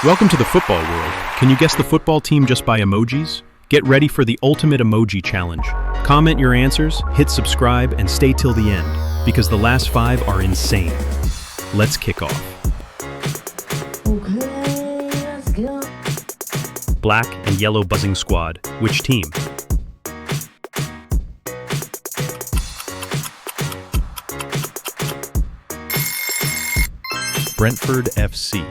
Welcome to the football world. Can you guess the football team just by emojis? Get ready for the ultimate emoji challenge. Comment your answers, hit subscribe, and stay till the end, because the last 5 are insane. Let's kick off. Okay, let's go. Black and yellow buzzing squad. Which team? Brentford FC.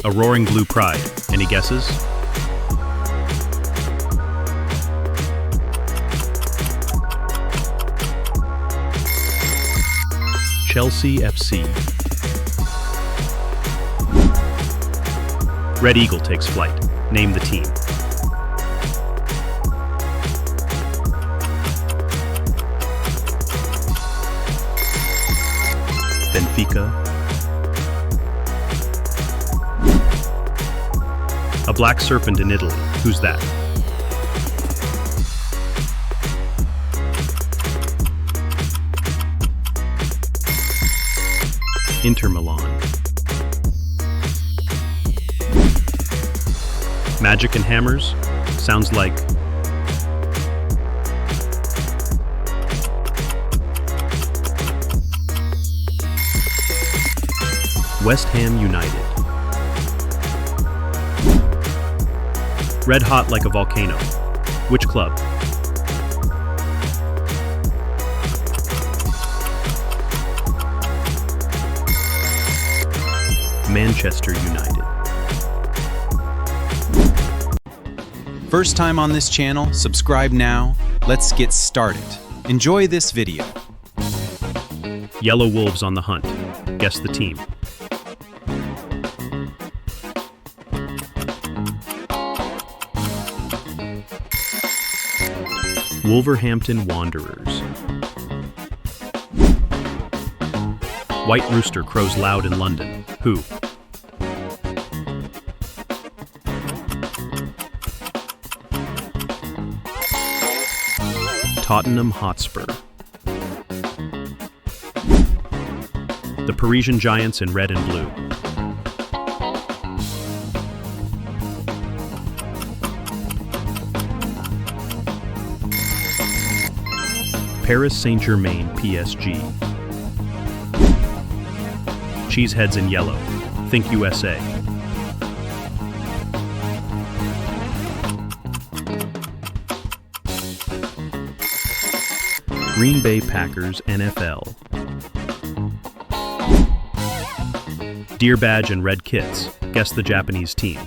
A roaring blue pride. Any guesses? Chelsea FC. Red Eagle takes flight. Name the team. Benfica. A black serpent in Italy. Who's that? Inter Milan. Magic and hammers? Sounds like West Ham United. Red hot like a volcano. Which club? Manchester United. First time on this channel? Subscribe now. Let's get started. Enjoy this video. Yellow Wolves on the hunt. Guess the team. Wolverhampton Wanderers. White rooster crows loud in London. Who? Tottenham Hotspur. The Parisian Giants in red and blue. Paris Saint-Germain PSG. Cheeseheads in yellow. Think USA. Green Bay Packers NFL. Deer badge and red kits. Guess the Japanese team.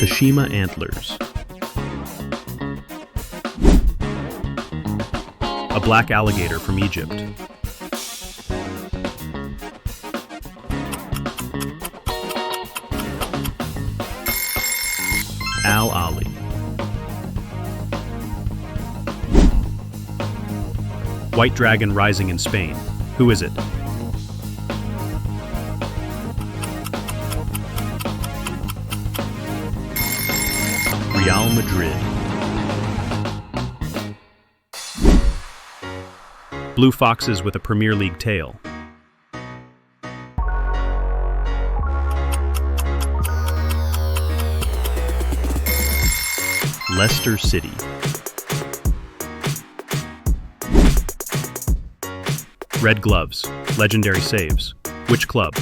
Kashima Antlers. A black alligator from Egypt. Al Ali. White dragon rising in Spain. Who is it? Real Madrid. Blue foxes with a Premier League tail. Leicester City. Red gloves, legendary saves. Which club?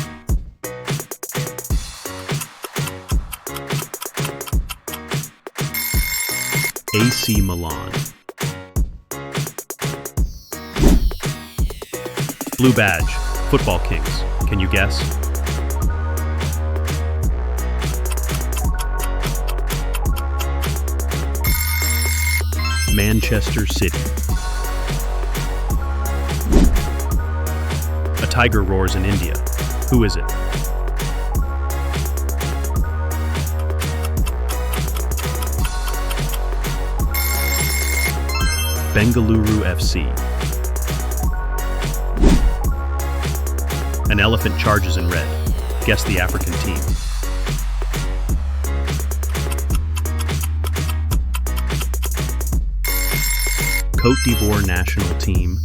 AC Milan. Blue badge, Football Kings. Can you guess? Manchester City. A tiger roars in India. Who is it? Bengaluru FC. An elephant charges in red. Guess the African team. Côte d'Ivoire national team.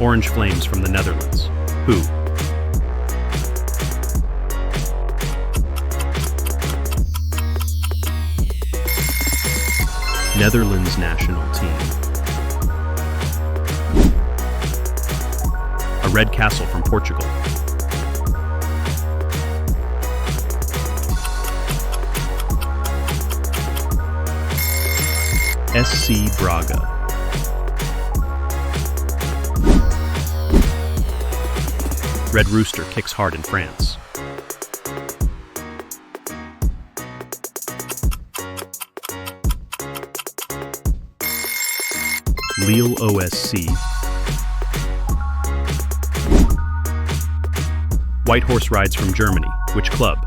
Orange Flames from the Netherlands. Who? Netherlands national team. A red castle from Portugal. SC Braga. Red Rooster kicks hard in France. Lille OSC. White Horse rides from Germany. Which club?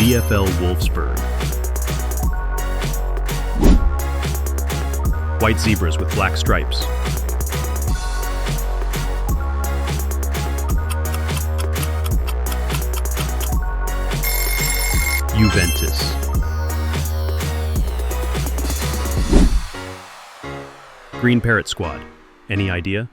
VfL Wolfsburg. White zebras with black stripes. Juventus. Green Parrot Squad. Any idea?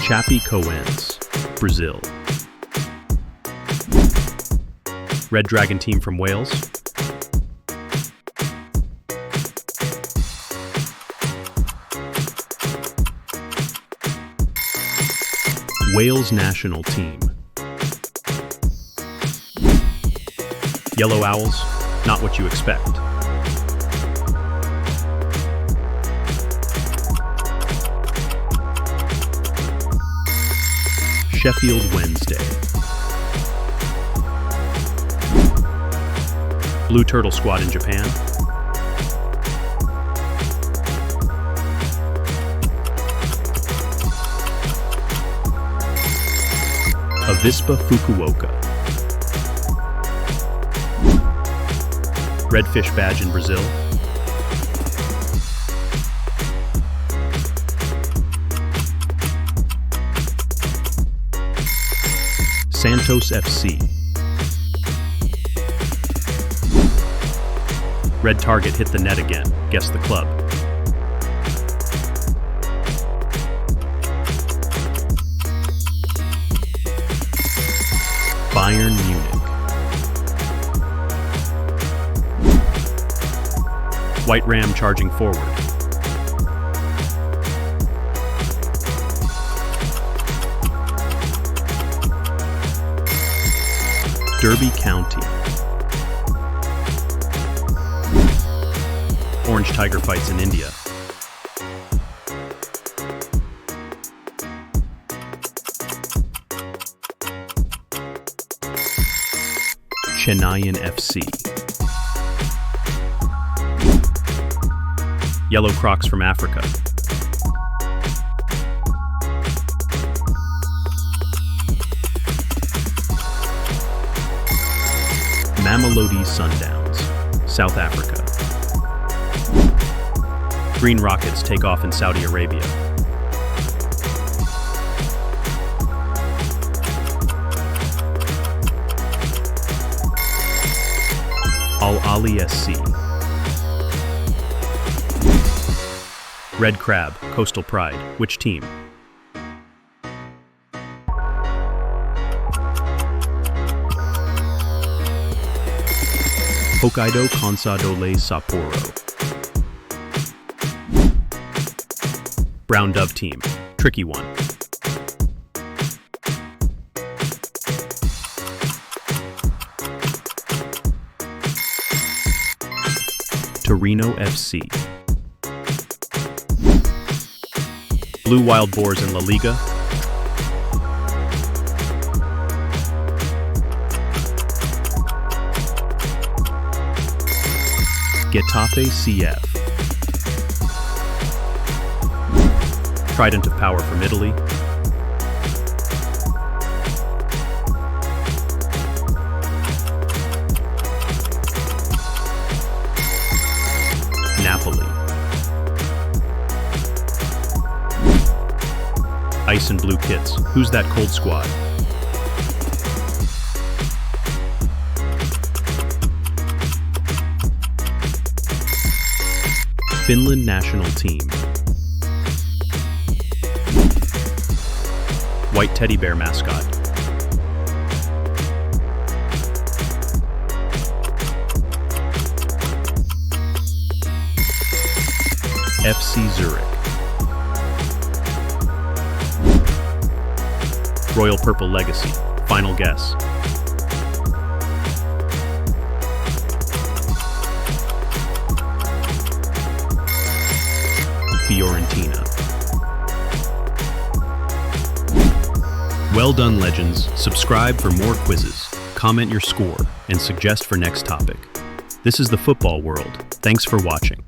Chapecoense, Brazil. Red Dragon team from Wales. Wales national team. Yellow Owls, not what you expect. Sheffield Wednesday. Blue Turtle Squad in Japan. Avispa Fukuoka. Red Fish Badge in Brazil. Santos FC. Red target hit the net again. Guess the club. Bayern Munich. White Ram charging forward. Derby County. Orange Tiger fights in India. Chennaiyin FC. Yellow Crocs from Africa. Mamelodi Sundowns, South Africa. Green Rockets take off in Saudi Arabia. Al Ali SC. Red Crab, Coastal Pride. Which team? Hokkaido Consadole Sapporo. Brown Dove team. Tricky one. Torino FC. Blue Wild Boars in La Liga. Getafe CF. Trident of Power from Italy. Napoli. Ice and blue kits. Who's that cold squad? Finland national team. White teddy bear mascot. FC Zurich. Royal Purple Legacy. Final guess. Fiorentina. Well done, legends. Subscribe for more quizzes, comment your score, and suggest for next topic. This is the football world. Thanks for watching.